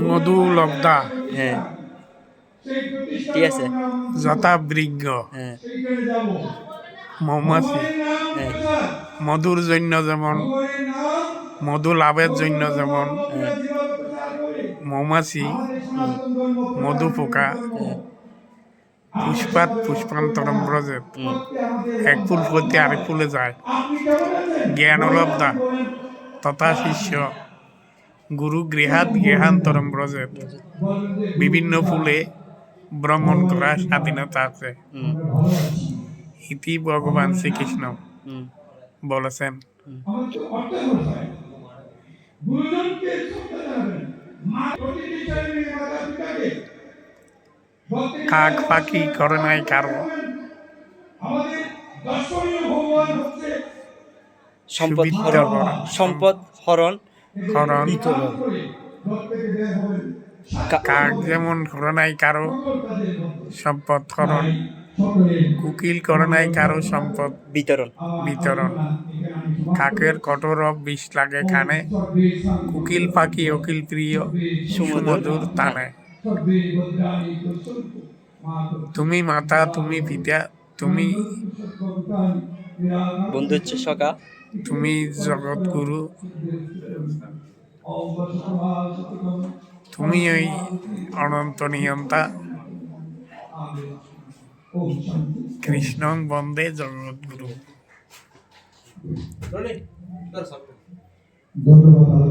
মধু লব্ধা, হ্যাঁ ঠিক আছে, যথাবৃজ্ঞ, হ্যাঁ মৌমাছি, হ্যাঁ মধুর জন্য যেমন, মধু লাভের জন্য যেমন হ্যাঁ মৌমাছি, হুম মধু পোকা, হ্যাঁ পুষ্পাত পুষ্পান্তরম ব্রজেত, হুম এক ফুল হইতে আরেক ফুলে যায়। জ্ঞানলব্ধা তথা শিষ্য, গুরু গৃহাৎ গৃহান্তরম ব্রজেত, বিভিন্ন ফুলে ভ্রমণ করার স্বাধীনতা আছে। হুম ইতি ভগবান শ্রীকৃষ্ণ হুম বলেছেন। হুম কাক পাখি করে নাই কারো, সম্পদ সুবিধা হরণ, করা, সম্পদ হরণ হরণ। বিতরণ। কাক যেমন করে নাই কারো সম্পদ হরণ, কুকিল করে নাই কারো সম্পদ বিতরণ। বিতরণ। কাকের কঠোর বিষ লাগে কানে, কুকিল পাখি অকিল প্রিয় সুমধুর সুমধুর টান। তানে। তুমি মাতা, তুমি পিতা, তুমি বন্ধু হচ্ছে সখা। তুমি জগৎ গুরু, তুমি ওই অনন্ত নিয়ন্তা। কৃষ্ণং বন্দে জগৎ গুরু। ধন্যবাদ।